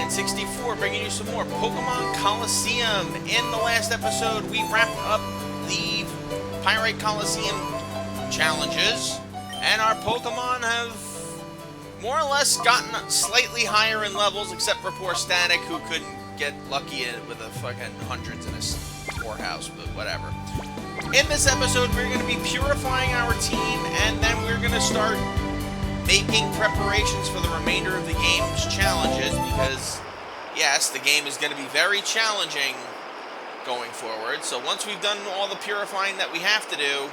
and 64, bringing you some more Pokémon Colosseum. In the last episode, we wrapped up the Pirate Colosseum challenges, and our Pokemon have more or less gotten slightly higher in levels, except for poor Static, who couldn't get lucky with a fucking hundreds in his poorhouse, but whatever. In this episode, we're going to be purifying our team, and then we're going to start making preparations for the remainder of the game's challenges, because, yes, the game is going to be very challenging going forward. So once we've done all the purifying that we have to do,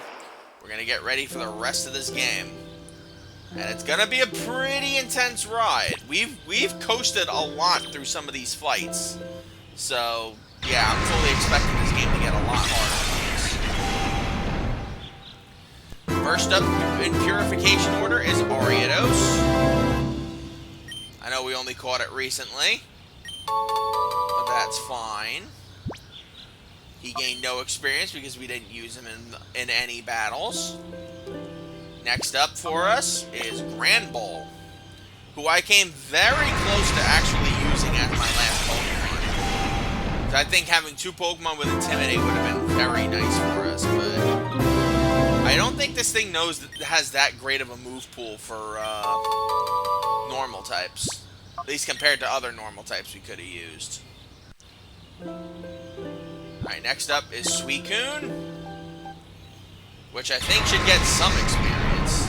we're going to get ready for the rest of this game. And it's going to be a pretty intense ride. We've coasted a lot through some of these fights. So, yeah, I'm fully expecting this game to get a lot harder. First up in purification order is Ariados. I know we only caught it recently, but that's fine. He gained no experience because we didn't use him in any battles. Next up for us is Granbull, who I came very close to actually using as my last Pokemon. I think having two Pokemon with Intimidate would have been very nice for us, but I don't think this thing has that great of a move pool for normal types. At least compared to other normal types we could have used. Alright, next up is Suicune, which I think should get some experience.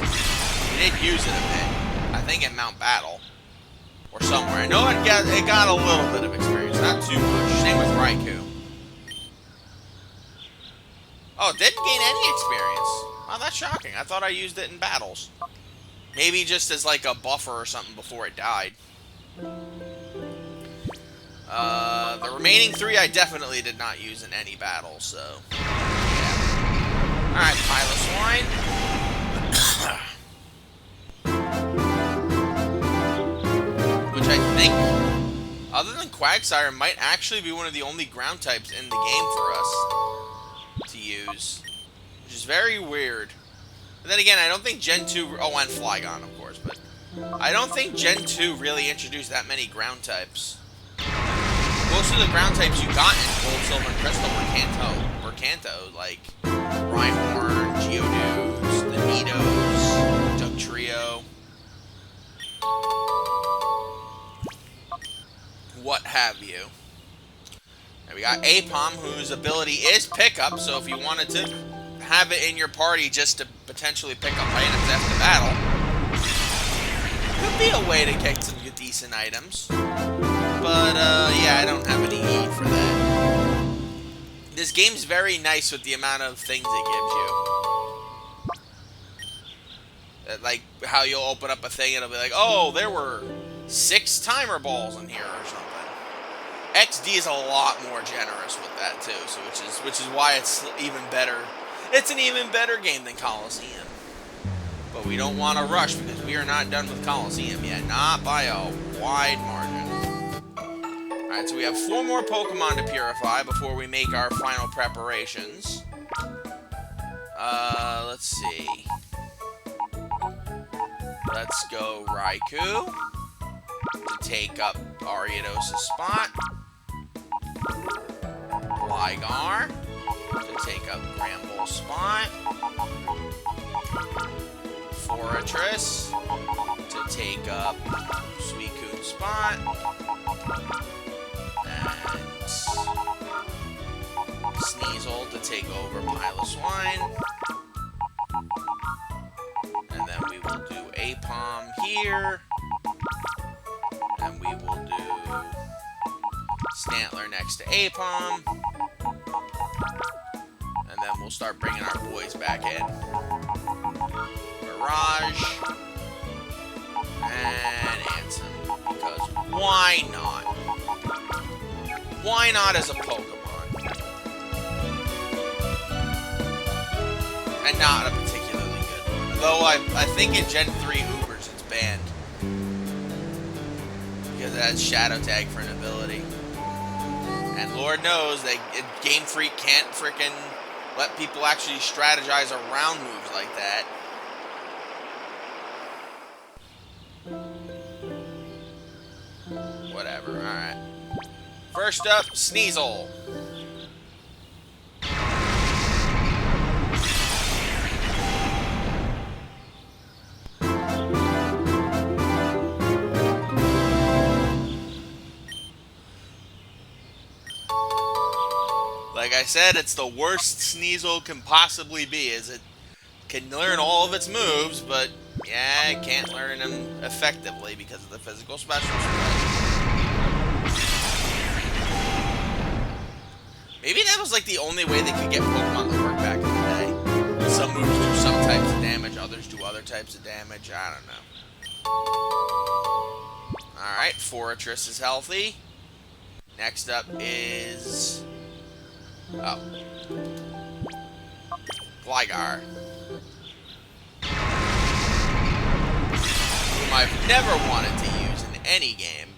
We did use it a bit. I think in Mount Battle. Or somewhere. I know it got a little bit of experience, not too much. Same with Raikou. Oh, it didn't gain any experience. Wow, that's shocking. I thought I used it in battles. Maybe just as like a buffer or something before it died. The remaining three I definitely did not use in any battle, so yeah. Alright, Piloswine. Which I think, other than Quagsire, might actually be one of the only ground types in the game for us to use. Which is very weird. But then again, I don't think Gen 2... Oh, and Flygon, of course, but I don't think Gen 2 really introduced that many ground types. Most of the ground types you got in Gold, Silver, and Crystal were Kanto, like Rhyhorn, Geodudes, the Nidos, Dugtrio, what have you. And we got Apom, whose ability is Pickup, so if you wanted to have it in your party just to potentially pick up items after battle, could be a way to get some decent items. But, yeah, I don't have any need for that. This game's very nice with the amount of things it gives you. Like, how you'll open up a thing and it'll be like, oh, there were 6 timer balls in here or something. XD is a lot more generous with that, too, so which is why it's even better. It's an even better game than Colosseum. But we don't want to rush because we are not done with Colosseum yet. Not by a wide margin. Alright, so we have 4 more Pokemon to purify before we make our final preparations. Let's see. Let's go Raikou to take up Ariados' spot. Gligar to take up Granbull's spot. Forretress to take up Suicune's spot. Sneasel to take over Piloswine. And then we will do Apom here. And we will do Stantler next to Apom. And then we'll start bringing our boys back in. Mirage. And Ansem. Because why not? Why not as a Pokemon? And not a particularly good one. Though I think in Gen 3 Ubers it's banned. Because it has Shadow Tag for an ability. And Lord knows that Game Freak can't frickin' let people actually strategize around moves like that. Whatever, alright. First up, Sneasel. Like I said, it's the worst Sneasel can possibly be, is it can learn all of its moves, but yeah, it can't learn them effectively because of the physical special spread. Maybe that was like the only way they could get Pokemon to work back in the day. Some moves do some types of damage, others do other types of damage, I don't know. Alright, Fortress is healthy. Next up is... oh. Gligar. Whom I've never wanted to use in any game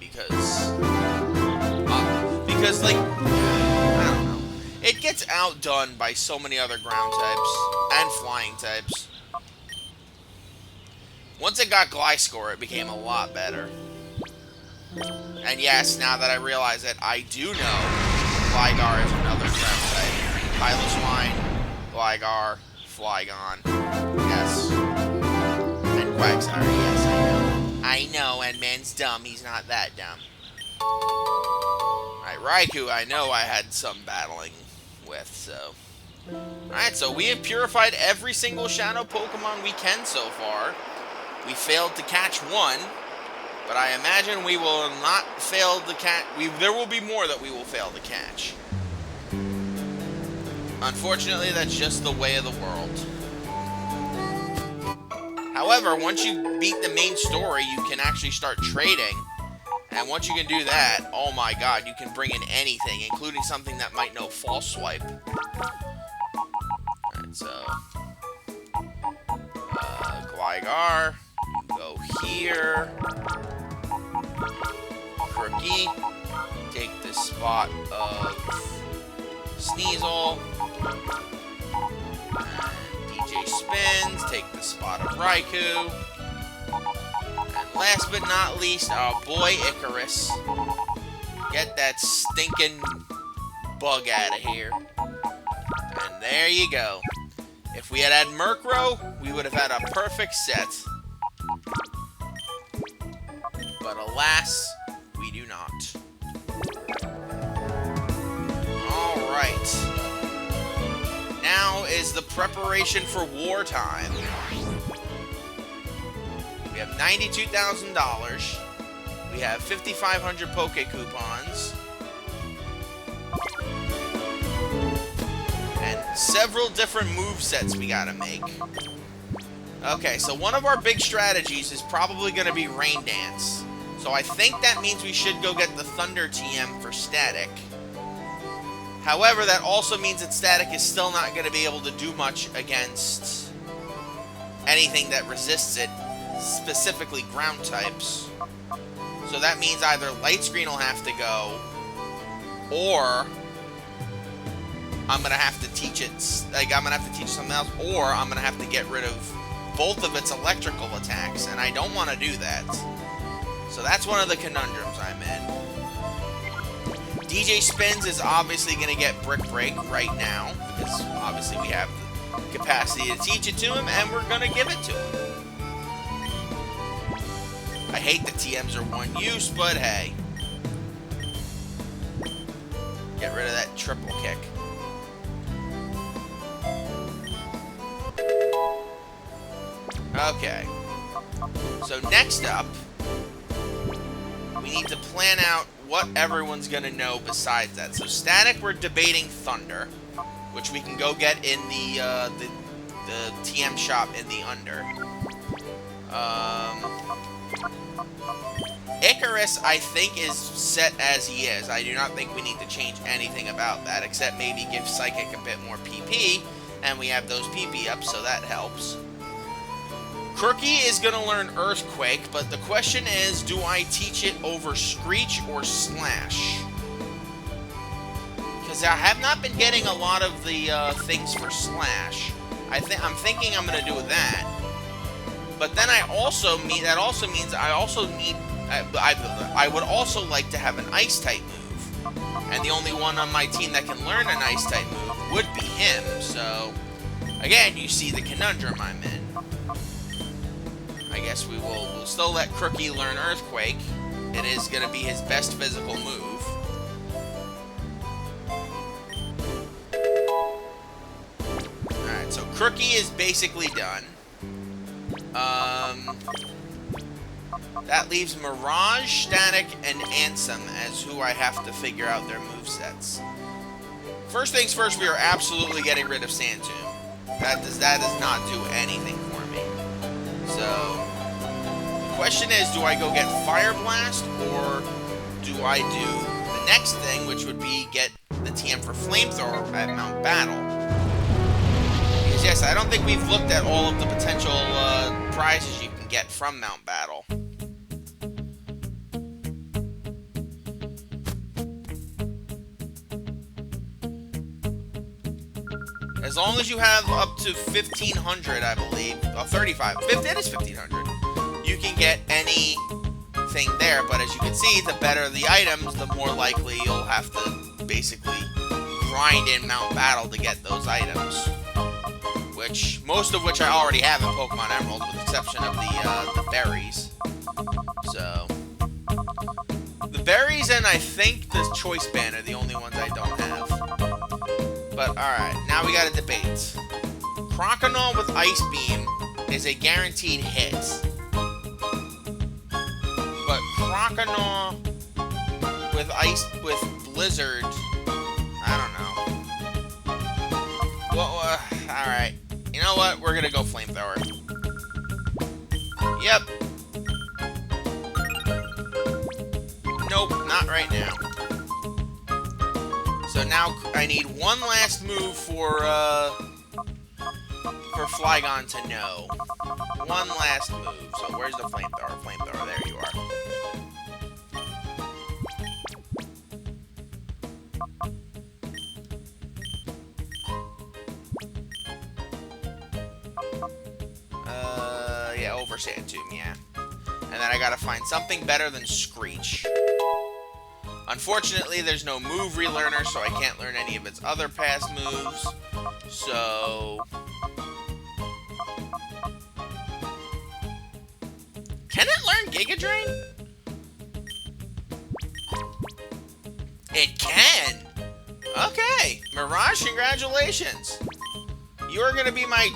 because like, I don't know. It gets outdone by so many other ground types and flying types. Once it got Gliscor, it became a lot better. And yes, now that I realize it, I do know Gligar is another ground type. Piloswine, Gligar, Flygon. Yes. And Quagsire, yes, I know. I know, and man's dumb. He's not that dumb. Alright, Raikou, I know I had some battling with, so... Alright, so we have purified every single Shadow Pokemon we can so far. We failed to catch one, but I imagine we will not fail to catch... there will be more that we will fail to catch. Unfortunately, that's just the way of the world. However, once you beat the main story, you can actually start trading. And once you can do that, oh my god, you can bring in anything, including something that might know False Swipe. Alright, so... Gligar. You go here. Crookie. Take the spot of Sneasel. And DJ Spins. Take the spot of Raikou. And last but not least, our boy Icarus. Get that stinking bug out of here. And there you go. If we had had Murkrow, we would have had a perfect set. But alas, we do not. Alright. Now is the preparation for wartime. We have $92,000. We have 5,500 Poke Coupons. And several different movesets we gotta make. Okay, so one of our big strategies is probably gonna be Rain Dance. So I think that means we should go get the Thunder TM for Static. However, that also means that Static is still not gonna be able to do much against anything that resists it, specifically ground types. So that means either Light Screen will have to go, or I'm gonna have to teach it, like, I'm gonna have to teach something else, or I'm gonna have to get rid of both of its electrical attacks, and I don't want to do that. So that's one of the conundrums I'm in. DJ Spins is obviously gonna get Brick Break right now, because obviously we have the capacity to teach it to him, and we're gonna give it to him. I hate that TMs are one use, but hey. Get rid of that triple kick. Okay. So next up, we need to plan out what everyone's gonna know besides that. So Static, we're debating Thunder, which we can go get in the TM shop in the Under. Icarus, I think, is set as he is. I do not think we need to change anything about that, except maybe give Psychic a bit more PP, and we have those PP up, so that helps. Crookie is going to learn Earthquake, but the question is, do I teach it over Screech or Slash? Because I have not been getting a lot of the things for Slash. I'm thinking I'm going to do that. But then that also means I also need I would also like to have an Ice-type move. And the only one on my team that can learn an Ice-type move would be him. So, again, you see the conundrum I'm in. I guess we'll still let Crookie learn Earthquake. It is going to be his best physical move. Alright, so Crookie is basically done. That leaves Mirage, Static, and Ansem as who I have to figure out their movesets. First things first, we are absolutely getting rid of Sandtomb. That does not do anything for me. So, the question is, do I go get Fire Blast, or do I do the next thing, which would be get the TM for Flamethrower at Mount Battle? Because yes, I don't think we've looked at all of the potential prizes you can get from Mount Battle. As long as you have up to 1,500, I believe, 35, it is 1,500, you can get anything there, but as you can see, the better the items, the more likely you'll have to basically grind in Mount Battle to get those items. Most of which I already have in Pokemon Emerald, with the exception of the berries. So, the berries and I think the Choice Band are the only ones I don't have. But, alright, now we got a debate. Croconaw with Ice Beam is a guaranteed hit. But Croconaw with Blizzard, I don't know. Well, alright. You know what? We're gonna go Flamethrower. Yep. Nope, not right now. So now I need one last move for Flygon to know. One last move. So where's the Flamethrower? Flamethrower, there you are. Yeah, over Sandtomb, yeah. And then I gotta find something better than Screech. Unfortunately, there's no move relearner, so I can't learn any of its other past moves. So... Can it learn Giga Drain? It can! Okay! Mirage, congratulations! You are gonna be my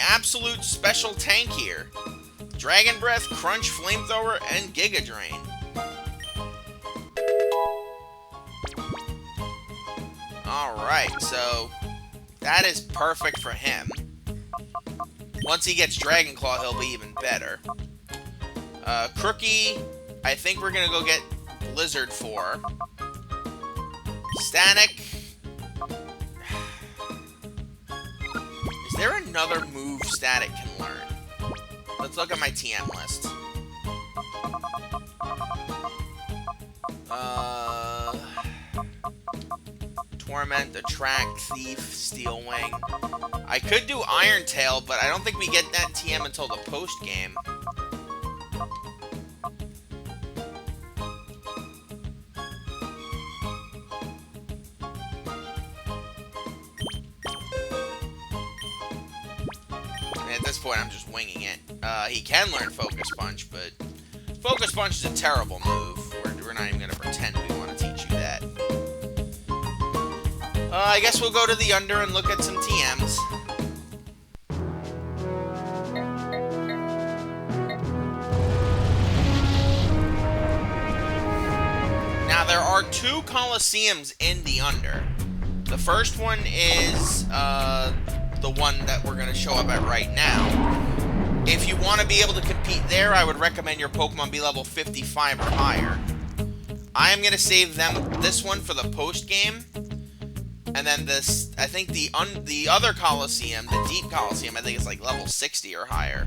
absolute special tank here. Dragon Breath, Crunch, Flamethrower, and Giga Drain. Alright, so that is perfect for him. Once he gets Dragon Claw, he'll be even better. Crookie, I think we're gonna go get Blizzard for. Static. Is there another move Static can learn? Let's look at my TM list. Torment, Attract, Thief, Steel Wing. I could do Iron Tail, but I don't think we get that TM until the post-game. At this point, I'm just winging it. He can learn Focus Punch, but Focus Punch is a terrible move. We're not even going to pretend we want to teach you that. I guess we'll go to the Under and look at some TMs. Now, there are two Colosseums in the Under. The first one is the one that we're going to show up at right now. If you want to be able to compete there, I would recommend your Pokemon be level 55 or higher. I am going to save this one for the post-game. And then this, I think the other Colosseum, the Deep Colosseum, I think it's like level 60 or higher.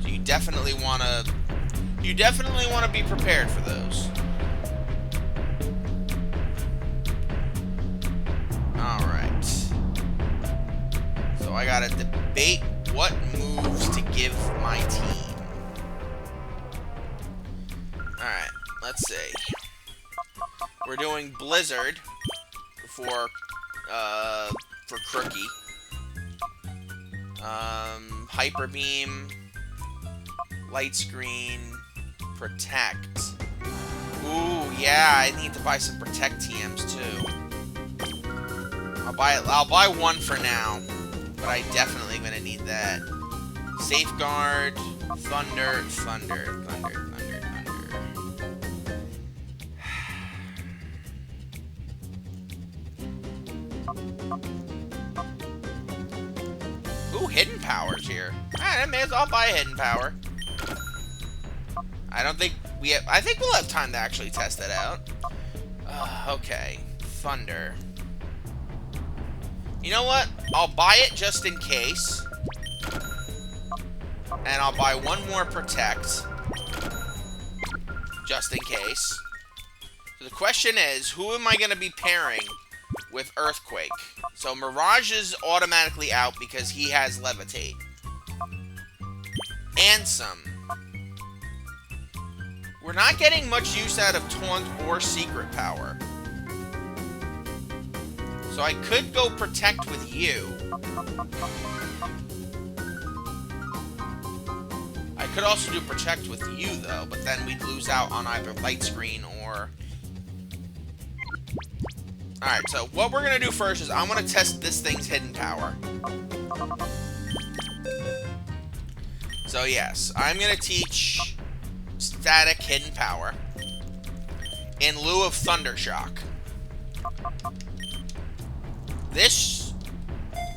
So you definitely want to be prepared for those. All right. So I gotta debate what moves to give my team. We're doing Blizzard for Crookie. Hyper Beam, Light Screen, Protect. Ooh, yeah, I need to buy some Protect TMs too. I'll buy one for now, but I definitely gonna need that. Safeguard, Thunder. Ooh, Hidden Power's here. Alright, I may as well buy a Hidden Power. I think we'll have time to actually test it out. Okay. Thunder. You know what? I'll buy it just in case. And I'll buy one more Protect. Just in case. So the question is, who am I going to be pairing with Earthquake? So Mirage is automatically out because he has Levitate. Ansem. We're not getting much use out of Taunt or Secret Power. So I could go Protect with you. I could also do Protect with you, though, but then we'd lose out on either Light Screen or... Alright, so what we're going to do first is I'm going to test this thing's Hidden Power. So yes, I'm going to teach Static Hidden Power in lieu of Thunder Shock. This,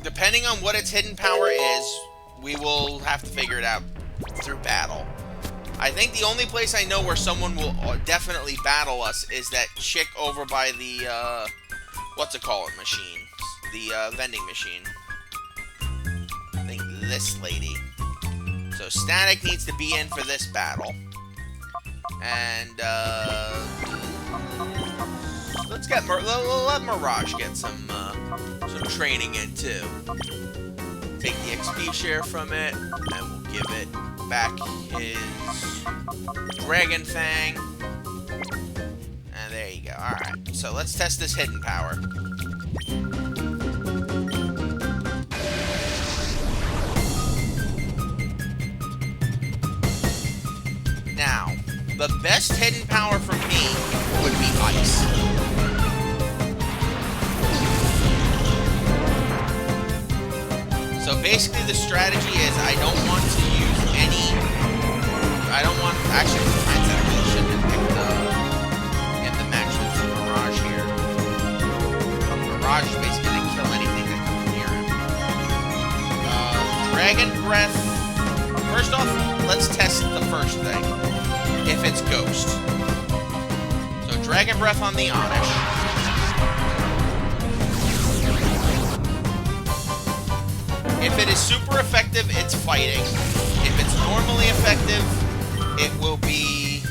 depending on what its Hidden Power is, we will have to figure it out through battle. I think the only place I know where someone will definitely battle us is that chick over by the, what's-it-call-it machine. The, vending machine. I think this lady. So Static needs to be in for this battle. And, let's get, let Mirage get some training in, too. Take the XP share from it, and we'll give it back his Dragon Fang. And there you go. Alright, so let's test this Hidden Power. Now, the best Hidden Power for me would be Ice. So basically the strategy is I don't want to use any... Actually, I really shouldn't have picked in the match with Mirage here. Mirage is basically going to kill anything that comes near him. Dragon Breath... First off, let's test the first thing. If it's Ghost. So Dragon Breath on the Onish. If it is super effective, it's fighting. If it's normally effective, it will be...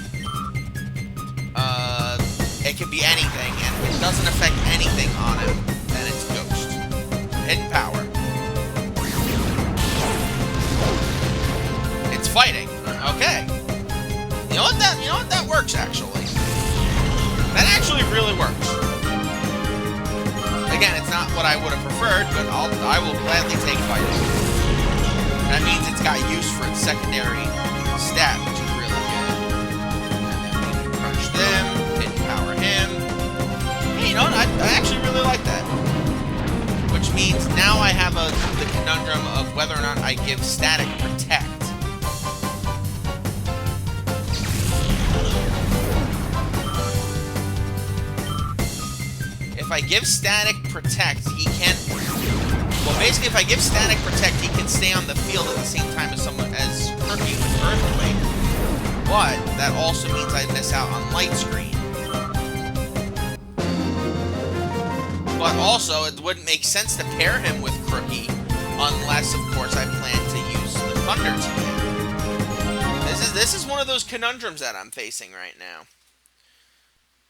it can be anything, and if it doesn't affect anything on it, then it's Ghost. Hidden Power. It's fighting. Okay. You know what? That works, actually. That actually really works. Again, it's not what I would have preferred, but I will gladly take fighting. That means it's got use for its secondary stat, which is really good. And then we can crunch them, Hidden Power him. Hey, you know what? I actually really like that. Which means now I have the conundrum of whether or not I give Static Protect. If I give Static Protect, he can... Well, basically, if I give Static Protect, he can stay on the field at the same time as Crookie with Earthquake. But that also means I miss out on Light Screen. But also, it wouldn't make sense to pair him with Crookie unless, of course, I plan to use the Thunder Team. This is one of those conundrums that I'm facing right now.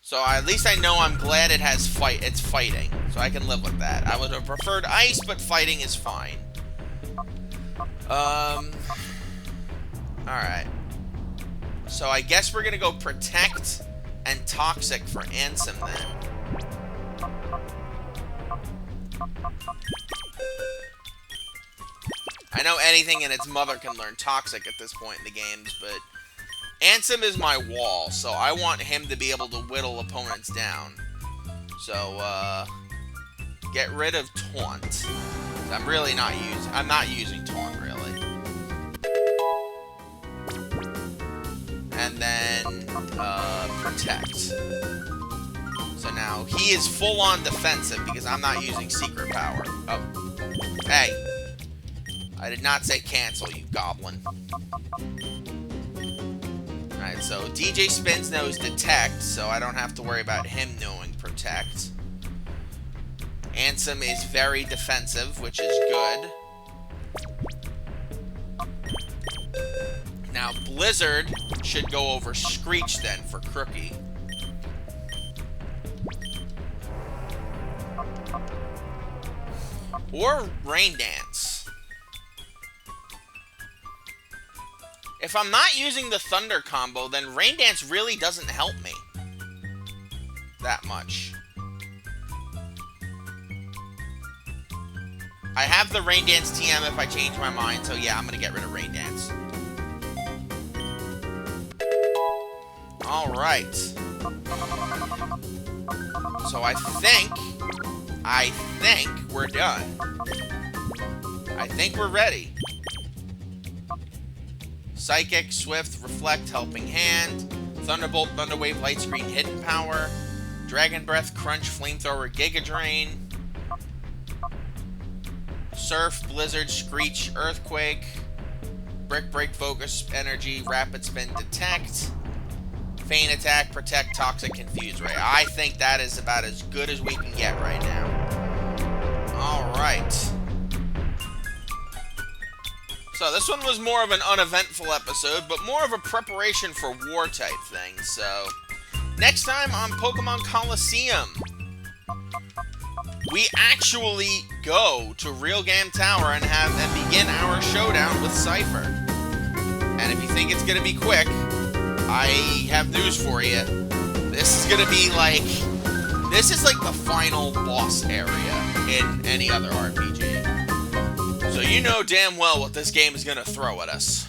So at least I know I'm glad it has it's fighting. So I can live with that. I would have preferred Ice, but fighting is fine. Alright. So I guess we're gonna go Protect and Toxic for Ansem then. I know anything and its mother can learn Toxic at this point in the games, but Ansem is my wall, so I want him to be able to whittle opponents down. So, get rid of Taunt. I'm really not using Taunt, really. And then, Protect. So now, he is full-on defensive because I'm not using Secret Power. Oh. Hey. I did not say cancel, you goblin. Alright, so DJ Spins knows Detect, so I don't have to worry about him knowing Protect. Ansem is very defensive, which is good. Now, Blizzard should go over Screech then for Crookie. Or Rain Dance. If I'm not using the Thunder combo, then Rain Dance really doesn't help me that much. I have the Rain Dance TM if I change my mind, so yeah, I'm going to get rid of Rain Dance. Alright. So I think we're done. I think we're ready. Psychic, Swift, Reflect, Helping Hand, Thunderbolt, Thunderwave, Light Screen, Hidden Power, Dragon Breath, Crunch, Flamethrower, Giga Drain, Surf, Blizzard, Screech, Earthquake, Brick Break, Focus, Energy, Rapid Spin, Detect, Feint Attack, Protect, Toxic, Confuse Ray. I think that is about as good as we can get right now. Alright. So this one was more of an uneventful episode, but more of a preparation for war type thing. So next time on Pokémon Colosseum, we actually go to Real Game Tower and begin our showdown with Cypher. And if you think it's gonna be quick, I have news for you. This is gonna be like, this is like the final boss area in any other RPG. So you know damn well what this game is gonna throw at us.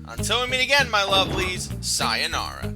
Until we meet again, my lovelies, sayonara.